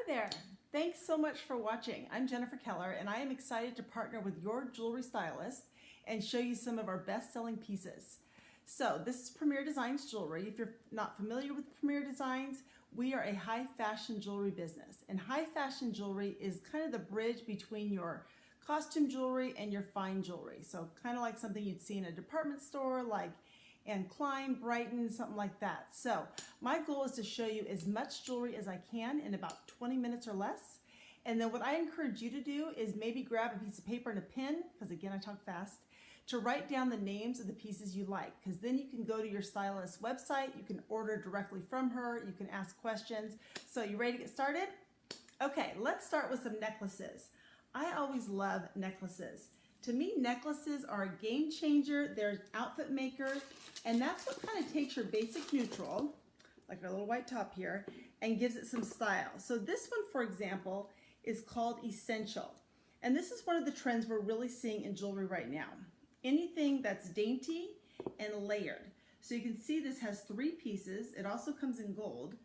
there. Thanks so much for watching. I'm Jennifer Keller and I am excited to partner with your jewelry stylist and show you some of our best-selling pieces. So this is Premier Designs Jewelry. If you're not familiar with Premier Designs, we are a high fashion jewelry business, and high fashion jewelry is kind of the bridge between your costume jewelry and your fine jewelry. So kind of like something you'd see in a department store like Anne Klein, Brighton, something like that. So my goal is to show you as much jewelry as I can in about 20 minutes or less. And then what I encourage you to do is maybe grab a piece of paper and a pen, because again I talk fast, to write down the names of the pieces you like, because then you can go to your stylist's website, you can order directly from her, you can ask questions. So you ready to get started? Okay, let's start with some necklaces. I always love necklaces. To me, necklaces are a game changer. They're an outfit maker, and that's what kind of takes your basic neutral, like our little white top here, and gives it some style. So this one, for example, is called Essential. And this is one of the trends we're really seeing in jewelry right now. Anything that's dainty and layered. So you can see this has 3 pieces. It also comes in gold,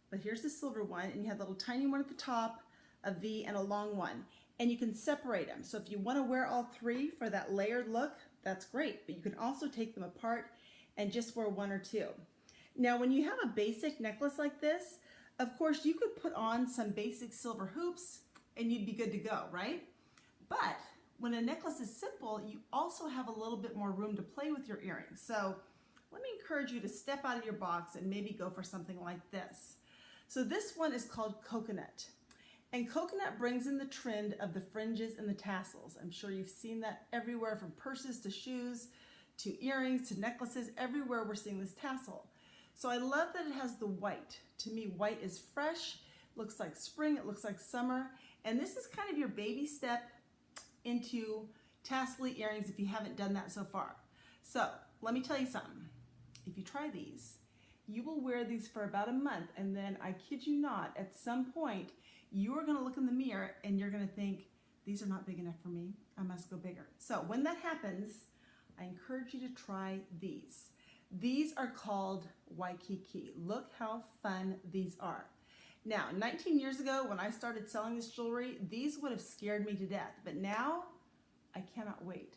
but here's the silver one, and you have the little tiny one at the top, a V, and a long one. And you can separate them. So if you want to wear all 3 for that layered look, that's great. But you can also take them apart and just wear 1 or 2. Now, when you have a basic necklace like this, of course, you could put on some basic silver hoops and you'd be good to go, right? But when a necklace is simple, you also have a little bit more room to play with your earrings. So let me encourage you to step out of your box and maybe go for something like this. So this one is called Coconut. And coconut brings in the trend of the fringes and the tassels. I'm sure you've seen that everywhere, from purses to shoes to earrings to necklaces. Everywhere we're seeing this tassel. So I love that it has the white. To me, white is fresh, looks like spring, it looks like summer. And this is kind of your baby step into tassel-y earrings if you haven't done that so far. So let me tell you something. If you try these, you will wear these for about a month, and then I kid you not, at some point, you are going to look in the mirror and you're going to think, these are not big enough for me. I must go bigger. So when that happens, I encourage you to try these. These are called Waikiki. Look how fun these are. Now, 19 years ago when I started selling this jewelry, these would have scared me to death. But now, I cannot wait.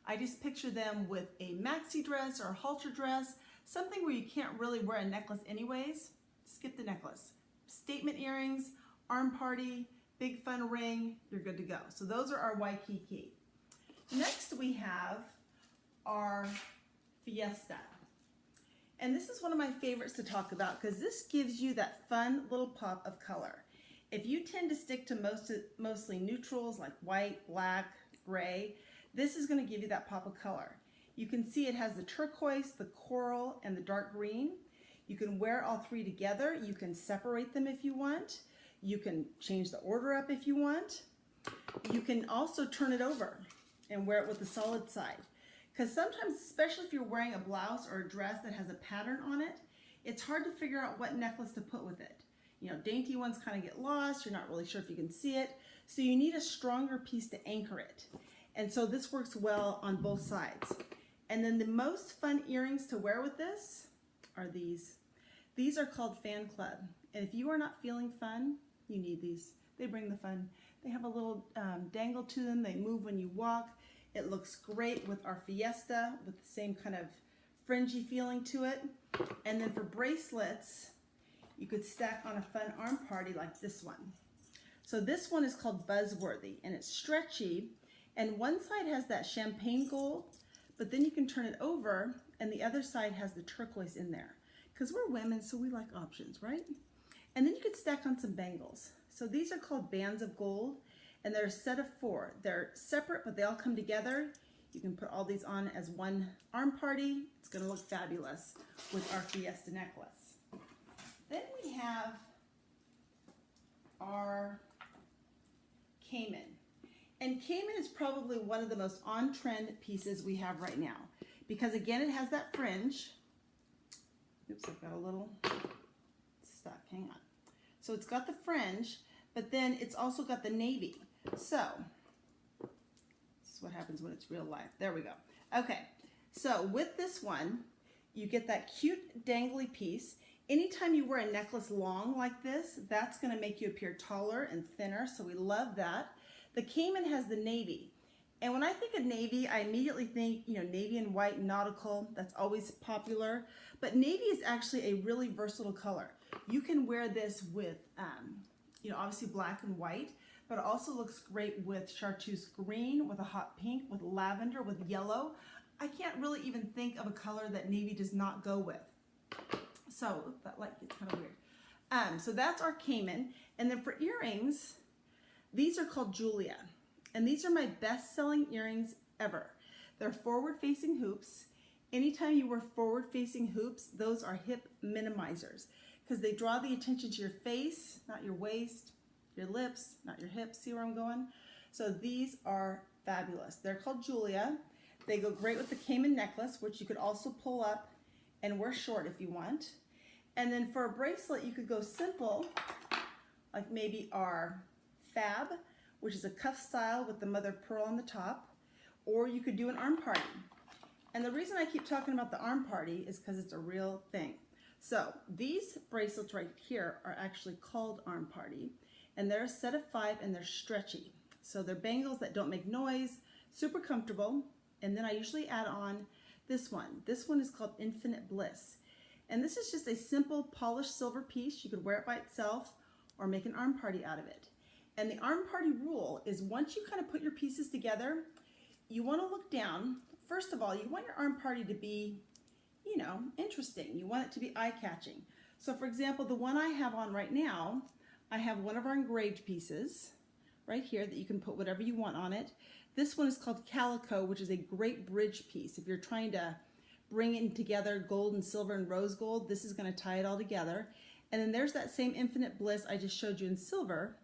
I just picture them with a maxi dress or a halter dress, something where you can't really wear a necklace anyways. Skip the necklace. Statement earrings, arm party, big fun ring, you're good to go. So those are our Waikiki. Next we have our Fiesta. And this is one of my favorites to talk about because this gives you that fun little pop of color. If you tend to stick to mostly neutrals like white, black, gray, this is going to give you that pop of color. You can see it has the turquoise, the coral, and the dark green. You can wear all 3 together. You can separate them if you want. You can change the order up if you want. You can also turn it over and wear it with the solid side. Because sometimes, especially if you're wearing a blouse or a dress that has a pattern on it, it's hard to figure out what necklace to put with it. You know, dainty ones kind of get lost. You're not really sure if you can see it. So you need a stronger piece to anchor it. And so this works well on both sides. And then the most fun earrings to wear with this are these. These are called Fan Club. And if you are not feeling fun, you need these. They bring the fun. They have a little dangle to them. They move when you walk. It looks great with our Fiesta with the same kind of fringy feeling to it. And then for bracelets, you could stack on a fun arm party like this one. So this one is called Buzzworthy, and it's stretchy. And one side has that champagne gold, but then you can turn it over and the other side has the turquoise in there. Because we're women, so we like options, right? And then you could stack on some bangles. So these are called bands of gold, and they're a set of 4. They're separate, but they all come together. You can put all these on as one arm party. It's going to look fabulous with our Fiesta necklace. Then we have our Cayman. And Cayman is probably one of the most on-trend pieces we have right now. Because again, it has that fringe. Oops, I've got a little stuck, hang on. So it's got the fringe, but then it's also got the navy. So, this is what happens when it's real life. There we go. Okay, so with this one, you get that cute dangly piece. Anytime you wear a necklace long like this, that's going to make you appear taller and thinner, so we love that. The Cayman has the navy. And when I think of navy, I immediately think, navy and white, nautical. That's always popular. But navy is actually a really versatile color. You can wear this with, obviously black and white, but it also looks great with chartreuse green, with a hot pink, with lavender, with yellow. I can't really even think of a color that navy does not go with. So that light gets kind of weird. So that's our Cayman. And then for earrings, these are called Julia. And these are my best-selling earrings ever. They're forward-facing hoops. Anytime you wear forward-facing hoops, those are hip minimizers because they draw the attention to your face, not your waist, your lips, not your hips. See where I'm going? So these are fabulous. They're called Julia. They go great with the Cayman necklace, which you could also pull up and wear short if you want. And then for a bracelet, you could go simple, like maybe our Fab, which is a cuff style with the mother of pearl on the top, or you could do an arm party. And the reason I keep talking about the arm party is because it's a real thing. So these bracelets right here are actually called arm party, and they're a set of 5 and they're stretchy. So they're bangles that don't make noise, super comfortable. And then I usually add on this one. This one is called Infinite Bliss. And this is just a simple polished silver piece. You could wear it by itself or make an arm party out of it. And the arm party rule is once you kind of put your pieces together, you want to look down. First of all, you want your arm party to be, interesting. You want it to be eye-catching. So for example, the one I have on right now, I have one of our engraved pieces right here that you can put whatever you want on it. This one is called Calico, which is a great bridge piece. If you're trying to bring in together gold and silver and rose gold, this is going to tie it all together. And then there's that same Infinite Bliss I just showed you in silver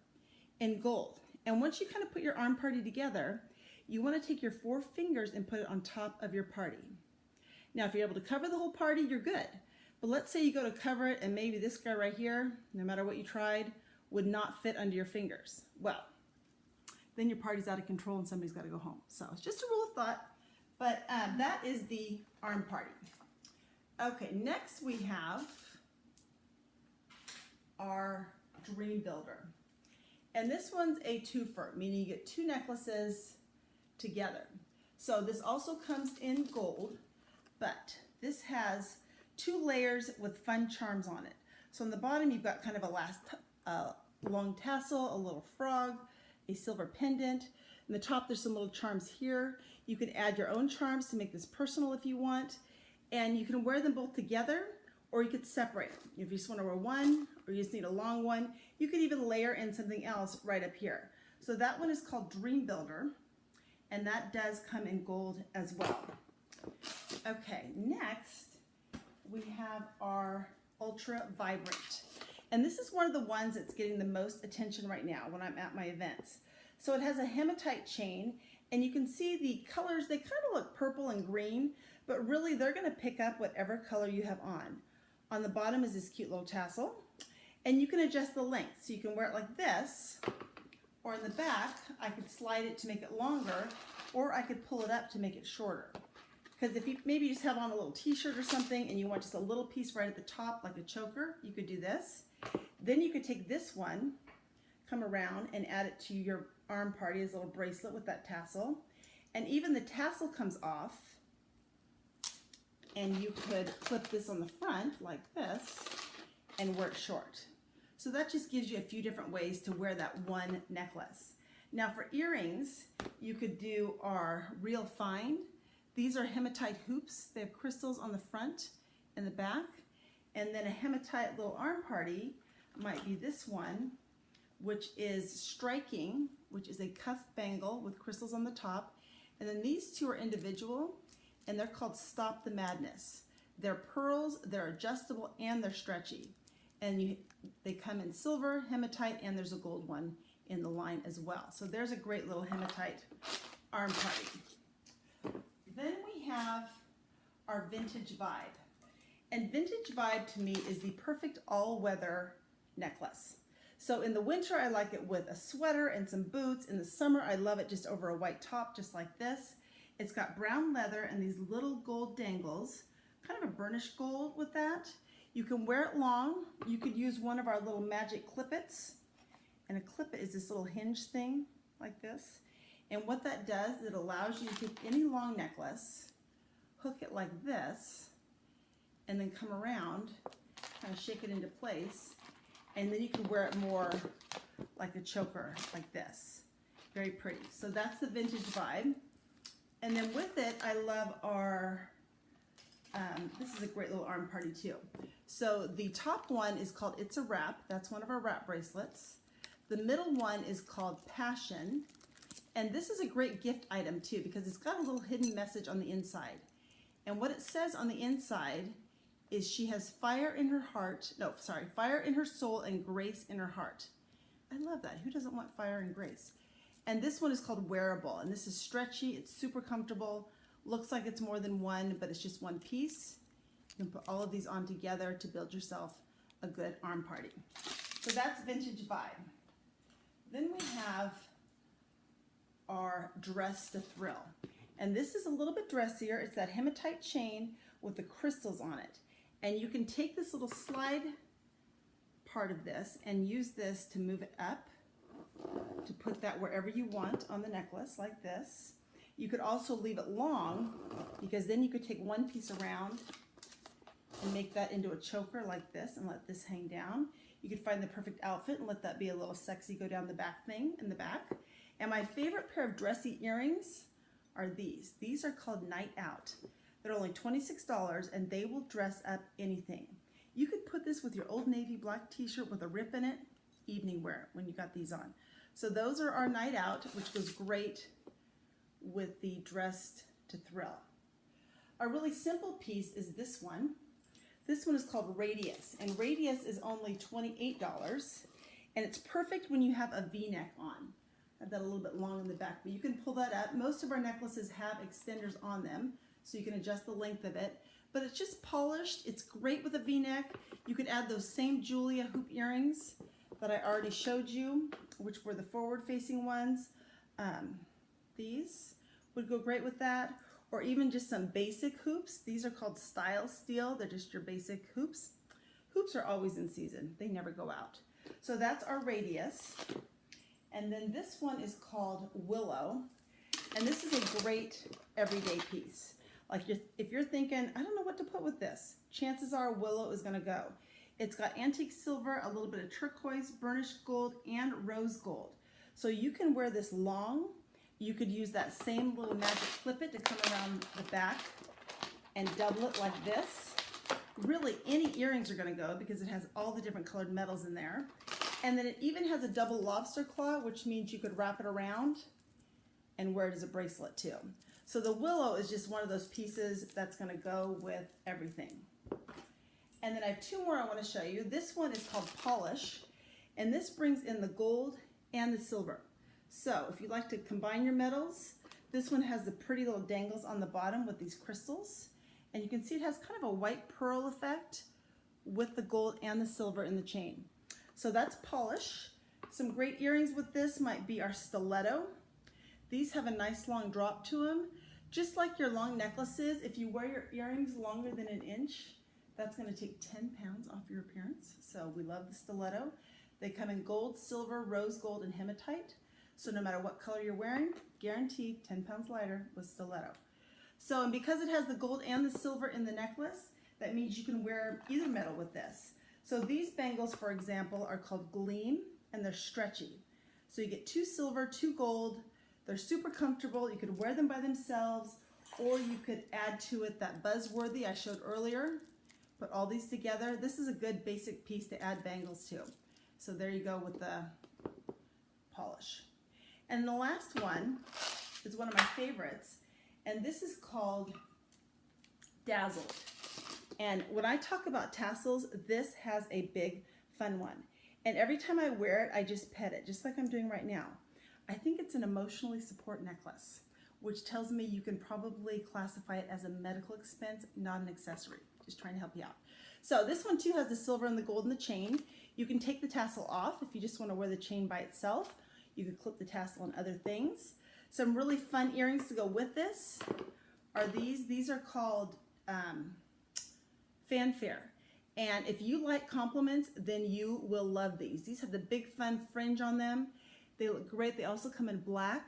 and gold. And once you kind of put your arm party together, you want to take your 4 fingers and put it on top of your party. Now, if you're able to cover the whole party, you're good. But let's say you go to cover it and maybe this guy right here, no matter what you tried, would not fit under your fingers. Well, then your party's out of control and somebody's got to go home. So it's just a rule of thought, but that is the arm party. Okay, next we have our Dream Builder. And this one's a twofer, meaning you get 2 necklaces together. So this also comes in gold, but this has 2 layers with fun charms on it. So on the bottom, you've got kind of a long tassel, a little frog, a silver pendant. In the top, there's some little charms here. You can add your own charms to make this personal if you want. And you can wear them both together, or you could separate them. If you just want to wear one, or you just need a long one, you could even layer in something else right up here. So that one is called Dream Builder, and that does come in gold as well. Okay, next we have our Ultra Vibrant. And this is one of the ones that's getting the most attention right now when I'm at my events. So it has a hematite chain, and you can see the colors, they kind of look purple and green, but really they're going to pick up whatever color you have on. On the bottom is this cute little tassel, and you can adjust the length. So you can wear it like this, or in the back, I could slide it to make it longer, or I could pull it up to make it shorter. Because if you maybe just have on a little t-shirt or something and you want just a little piece right at the top like a choker, you could do this. Then you could take this one, come around and add it to your arm party as a little bracelet with that tassel. And even the tassel comes off, and you could clip this on the front like this and wear it short. So that just gives you a few different ways to wear that one necklace. Now for earrings, you could do our Real Fine. These are hematite hoops. They have crystals on the front and the back. And then a hematite little arm party might be this one, which is Striking, which is a cuff bangle with crystals on the top. And then these 2 are individual, and they're called Stop the Madness. They're pearls, they're adjustable, and they're stretchy. And they come in silver, hematite, and there's a gold one in the line as well. So there's a great little hematite arm party. Then we have our Vintage Vibe. And Vintage Vibe to me is the perfect all-weather necklace. So in the winter, I like it with a sweater and some boots. In the summer, I love it just over a white top, just like this. It's got brown leather and these little gold dangles, kind of a burnished gold with that. You can wear it long. You could use one of our little magic clippets. And a clippet is this little hinge thing like this. And what that does, it allows you to take any long necklace, hook it like this, and then come around, kind of shake it into place, and then you can wear it more like a choker, like this. Very pretty. So that's the vintage vibe. And then with it, I love our, this is a great little arm party too. So the top one is called It's a Wrap. That's one of our wrap bracelets. The middle one is called Passion. And this is a great gift item too, because it's got a little hidden message on the inside. And what it says on the inside is she has fire in her heart, no, sorry, fire in her soul and grace in her heart. I love that. Who doesn't want fire and grace? And this one is called Wearable, and this is stretchy, it's super comfortable, looks like it's more than one, but it's just one piece. You can put all of these on together to build yourself a good arm party. So that's vintage vibe. Then we have our Dress to Thrill. And this is a little bit dressier. It's that hematite chain with the crystals on it. And you can take this little slide part of this and use this to move it up, to put that wherever you want on the necklace, like this. You could also leave it long, because then you could take one piece around and make that into a choker like this and let this hang down. You could find the perfect outfit and let that be a little sexy go down the back thing in the back. And my favorite pair of dressy earrings are these. These are called Night Out. They're only $26 and they will dress up anything. You could put this with your Old Navy black t-shirt with a rip in it, evening wear when you got these on. So those are our Night Out, which goes great with the Dressed to Thrill. A really simple piece is this one. This one is called Radius, and Radius is only $28, and it's perfect when you have a V-neck on. I have that a little bit long in the back, but you can pull that up. Most of our necklaces have extenders on them, so you can adjust the length of it, but it's just polished. It's great with a V-neck. You could add those same Julia hoop earrings that I already showed you, which were the forward-facing ones. These would go great with that, or even just some basic hoops. These are called Style Steel. They're just your basic hoops. Hoops are always in season. They never go out. So that's our Radius. And then this one is called Willow. And this is a great everyday piece. Like if you're thinking, I don't know what to put with this, chances are Willow is gonna go. It's got antique silver, a little bit of turquoise, burnished gold, and rose gold. So you can wear this long. You could use that same little magic clip-it to come around the back and double it like this. Really, any earrings are gonna go because it has all the different colored metals in there. And then it even has a double lobster claw, which means you could wrap it around and wear it as a bracelet too. So the Willow is just one of those pieces that's gonna go with everything. And then I have two more I wanna show you. This one is called Polish, and this brings in the gold and the silver. So if you like to combine your metals, this one has the pretty little dangles on the bottom with these crystals. And you can see it has kind of a white pearl effect with the gold and the silver in the chain. So that's Polish. Some great earrings with this might be our Stiletto. These have a nice long drop to them. Just like your long necklaces, if you wear your earrings longer than an inch, that's gonna take 10 pounds off your appearance. So we love the Stiletto. They come in gold, silver, rose gold, and hematite. So no matter what color you're wearing, guaranteed 10 pounds lighter with Stiletto. So, and because it has the gold and the silver in the necklace, that means you can wear either metal with this. So these bangles, for example, are called Gleam, and they're stretchy. So you get 2 silver, 2 gold. They're super comfortable. You could wear them by themselves, or you could add to it that Buzzworthy I showed earlier. Put all these together. This is a good basic piece to add bangles to. So there you go with the Polish. And the last one is one of my favorites, and this is called Dazzled. And when I talk about tassels, this has a big fun one. And every time I wear it, I just pet it, just like I'm doing right now. I think it's an emotionally support necklace, which tells me you can probably classify it as a medical expense, not an accessory. Just trying to help you out. So this one too has the silver and the gold in the chain. You can take the tassel off if you just want to wear the chain by itself. You could clip the tassel on other things. Some really fun earrings to go with this are these. These are called Fanfare. And if you like compliments, then you will love these. These have the big fun fringe on them. They look great. They also come in black.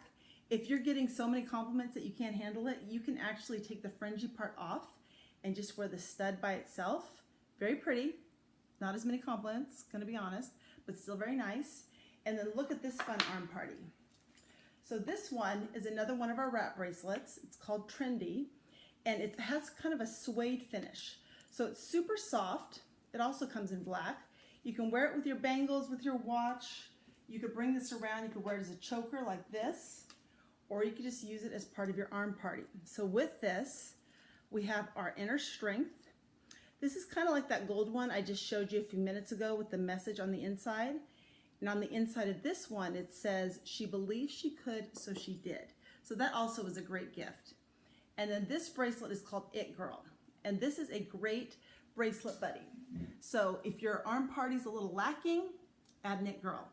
If you're getting so many compliments that you can't handle it, you can actually take the fringy part off and just wear the stud by itself. Very pretty. Not as many compliments, gonna be honest, but still very nice. And then look at this fun arm party. So this one is another one of our wrap bracelets. It's called Trendy, and it has kind of a suede finish. So it's super soft. It also comes in black. You can wear it with your bangles, with your watch. You could bring this around. You could wear it as a choker like this, or you could just use it as part of your arm party. So with this, we have our inner strength. This is kind of like that gold one I just showed you a few minutes ago with the message on the inside. And on the inside of this one, it says, she believed she could, so she did. So that also is a great gift. And then this bracelet is called It Girl. And this is a great bracelet buddy. So if your arm party's a little lacking, add an It Girl.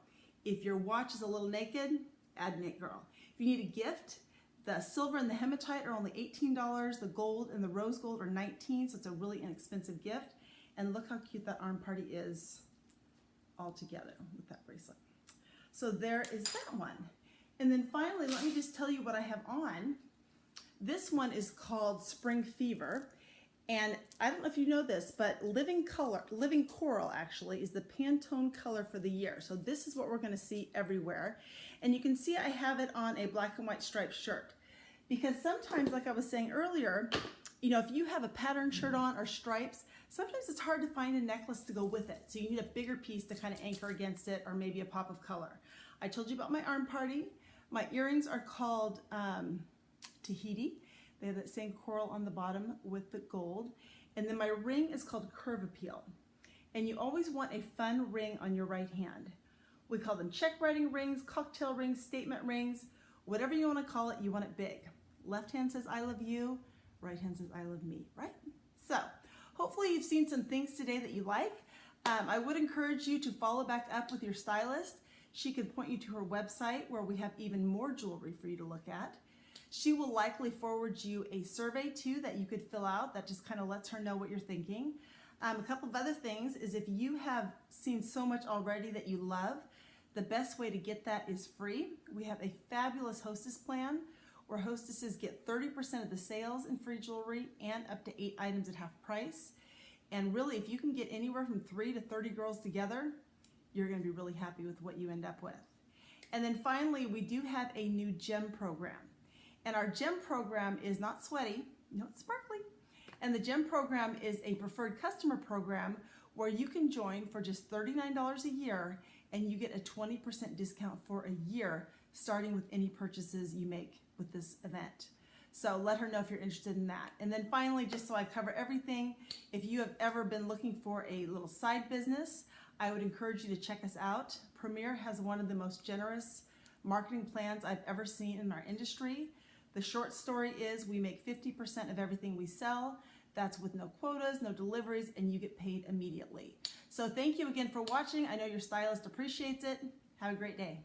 If your watch is a little naked, add an It Girl. If you need a gift, the silver and the hematite are only $18. The gold and the rose gold are $19, so it's a really inexpensive gift. And look how cute that arm party is all together with that bracelet. So there is that one. And then finally, let me just tell you what I have on. This one is called Spring Fever. And I don't know if you know this, but Living Coral actually is the Pantone color for the year. So this is what we're gonna see everywhere. And you can see I have it on a black and white striped shirt. Because sometimes, like I was saying earlier, you know, if you have a patterned shirt on or stripes, sometimes it's hard to find a necklace to go with it. So you need a bigger piece to kind of anchor against it, or maybe a pop of color. I told you about my arm party. My earrings are called Tahiti. They have that same coral on the bottom with the gold. And then my ring is called Curve Appeal. And you always want a fun ring on your right hand. We call them check writing rings, cocktail rings, statement rings, whatever you want to call it, you want it big. Left hand says I love you, right hand says I love me, right? So hopefully you've seen some things today that you like. I would encourage you to follow back up with your stylist. She can point you to her website where we have even more jewelry for you to look at. She will likely forward you a survey too that you could fill out that just kind of lets her know what you're thinking. A couple of other things is if you have seen so much already that you love, the best way to get that is free. We have a fabulous hostess plan where hostesses get 30% of the sales in free jewelry and up to 8 items at half price. And really, if you can get anywhere from 3 to 30 girls together, you're going to be really happy with what you end up with. And then finally, we do have a new gem program. And our gem program is not sweaty, no, it's sparkly. And the gem program is a preferred customer program where you can join for just $39 a year and you get a 20% discount for a year starting with any purchases you make with this event. So let her know if you're interested in that. And then finally, just so I cover everything, if you have ever been looking for a little side business, I would encourage you to check us out. Premier has one of the most generous marketing plans I've ever seen in our industry. The short story is we make 50% of everything we sell. That's with no quotas, no deliveries, and you get paid immediately. So thank you again for watching. I know your stylist appreciates it. Have a great day.